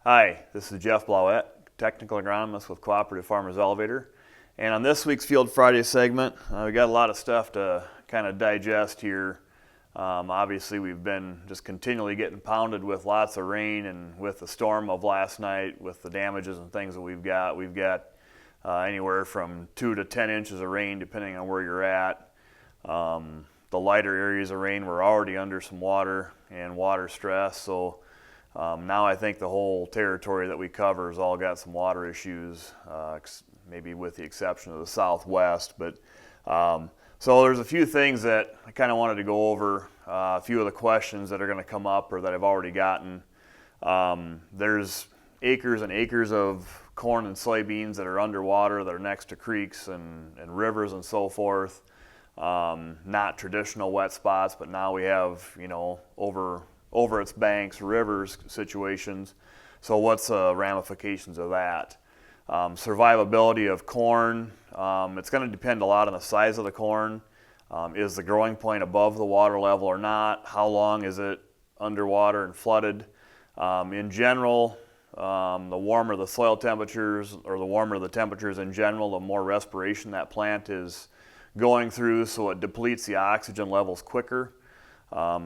Hi, this is Jeff Blauette, technical agronomist with Cooperative Farmers Elevator. And on this week's Field Friday segment, we got a lot of stuff to kind of digest here. Obviously, we've been just continually getting pounded with lots of rain, and with the storm of last night, with the damages and things that we've got anywhere from 2 to 10 inches of rain depending on where you're at. The lighter areas of rain were already under some water and water stress, so now I think the whole territory that we cover has all got some water issues, maybe with the exception of the southwest. But so there's a few things that I kind of wanted to go over, a few of the questions that are going to come up or that I've already gotten. There's acres and acres of corn and soybeans that are underwater, that are next to creeks and rivers and so forth. Not traditional wet spots, but now we have, over its banks, rivers situations. So what's the ramifications of that? Survivability of corn, it's going to depend a lot on the size of the corn. Is the growing point above the water level or not? How long is it underwater and flooded? In general, the warmer the soil temperatures, or the warmer the temperatures in general, the more respiration that plant is going through, so it depletes the oxygen levels quicker.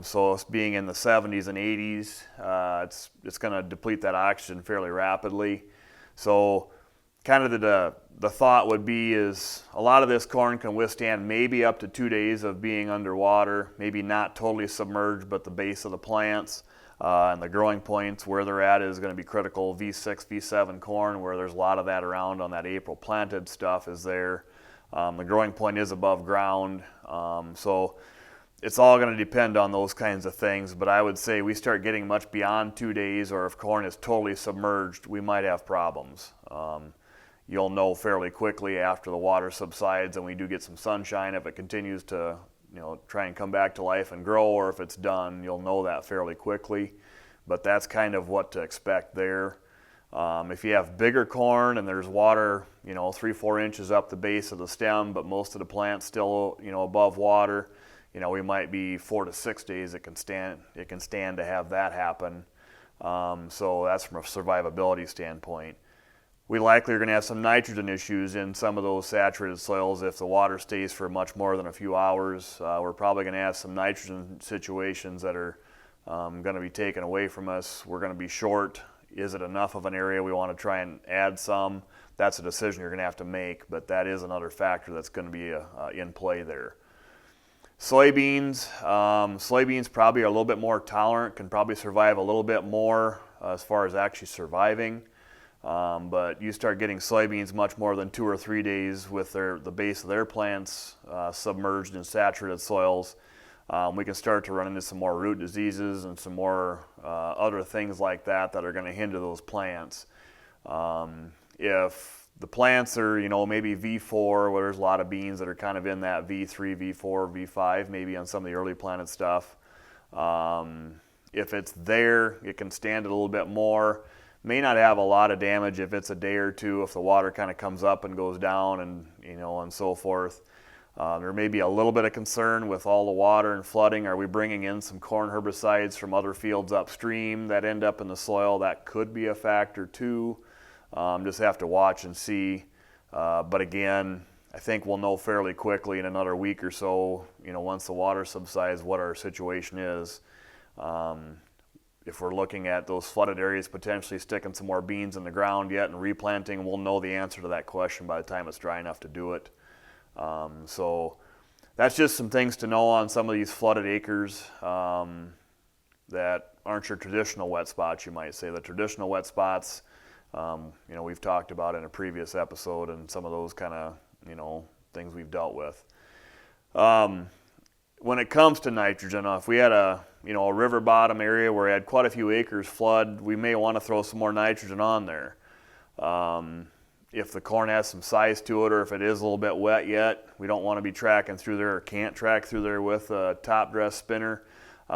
So it's being in the 70s and 80s, it's going to deplete that oxygen fairly rapidly. So kind of the thought would be is a lot of this corn can withstand maybe up to 2 days of being underwater, maybe not totally submerged, but the base of the plants and the growing points where they're at is going to be critical. V6, V7 corn, where there's a lot of that around on that April planted stuff, is there. The growing point is above ground, so it's all going to depend on those kinds of things. But I would say we start getting much beyond 2 days, or if corn is totally submerged, we might have problems. You'll know fairly quickly after the water subsides and we do get some sunshine. If it continues to try and come back to life and grow, or if it's done, you'll know that fairly quickly. But that's kind of what to expect there. If you have bigger corn and there's water, 3-4 inches up the base of the stem, but most of the plant's still, above water, we might be 4 to 6 days it can stand to have that happen. So that's from a survivability standpoint. We likely are going to have some nitrogen issues in some of those saturated soils if the water stays for much more than a few hours. We're probably going to have some nitrogen situations that are going to be taken away from us. We're going to be short. Is it enough of an area we want to try and add some? That's a decision you're going to have to make, but that is another factor that's going to be in play there. Soybeans probably are a little bit more tolerant, can probably survive a little bit more as far as actually surviving. But you start getting soybeans much more than 2 or 3 days with the base of their plants submerged in saturated soils. We can start to run into some more root diseases and some more other things like that are going to hinder those plants. If the plants are, maybe V4, where there's a lot of beans that are kind of in that V3, V4, V5, maybe on some of the early planted stuff. If it's there, it can stand it a little bit more. May not have a lot of damage if it's a day or two, if the water kind of comes up and goes down and, and so forth. There may be a little bit of concern with all the water and flooding. Are we bringing in some corn herbicides from other fields upstream that end up in the soil? That could be a factor too. Just have to watch and see. But again, I think we'll know fairly quickly in another week or so, once the water subsides, what our situation is. If we're looking at those flooded areas, potentially sticking some more beans in the ground yet and replanting, we'll know the answer to that question by the time it's dry enough to do it. So that's just some things to know on some of these flooded acres that aren't your traditional wet spots, you might say. The traditional wet spots, we've talked about in a previous episode, and some of those kind of, things we've dealt with. When it comes to nitrogen, if we had a river bottom area where we had quite a few acres flood, we may want to throw some more nitrogen on there. If the corn has some size to it, or if it is a little bit wet yet, we don't want to be tracking through there, or can't track through there with a top dress spinner.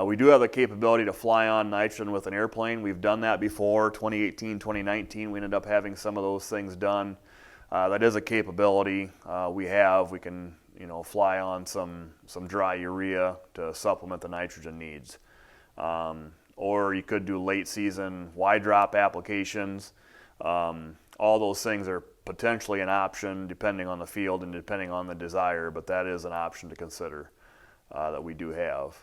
We do have the capability to fly on nitrogen with an airplane. We've done that before. 2018, 2019, we ended up having some of those things done. That is a capability we have. We can fly on some dry urea to supplement the nitrogen needs. or you could do late season wide drop applications. All those things are potentially an option depending on the field and depending on the desire, but that is an option to consider that we do have.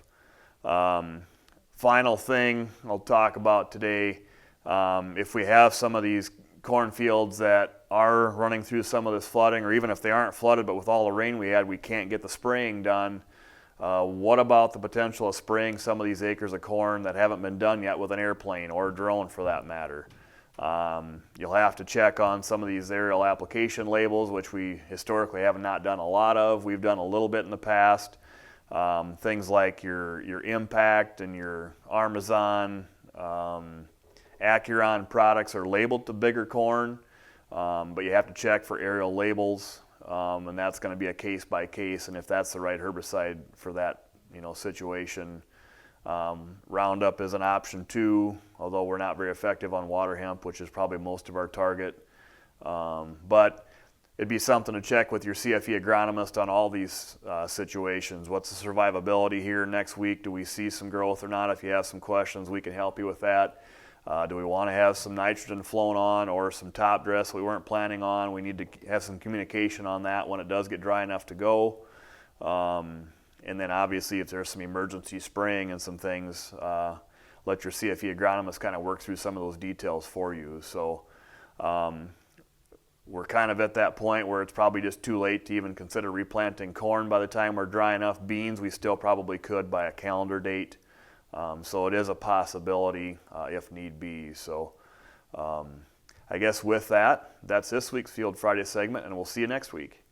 Final thing I'll talk about today, if we have some of these cornfields that are running through some of this flooding, or even if they aren't flooded, but with all the rain we had, we can't get the spraying done. What about the potential of spraying some of these acres of corn that haven't been done yet with an airplane or a drone for that matter? You'll have to check on some of these aerial application labels, which we historically have not done a lot of. We've done a little bit in the past. Things like your Impact and your Armazon, Acuron products are labeled to bigger corn, but you have to check for aerial labels, and that's going to be a case by case, and if that's the right herbicide for that situation. Roundup is an option too, although we're not very effective on water hemp, which is probably most of our target. But it'd be something to check with your CFE agronomist on all these situations. What's the survivability here next week? Do we see some growth or not? If you have some questions, we can help you with that. Do we want to have some nitrogen flown on or some top dress we weren't planning on? We need to have some communication on that when it does get dry enough to go. And then obviously if there's some emergency spraying and some things, let your CFE agronomist kind of work through some of those details for you. So we're kind of at that point where it's probably just too late to even consider replanting corn by the time we're dry enough. Beans we still probably could by a calendar date. So it is a possibility if need be. So I guess with that, that's this week's Field Friday segment, and we'll see you next week.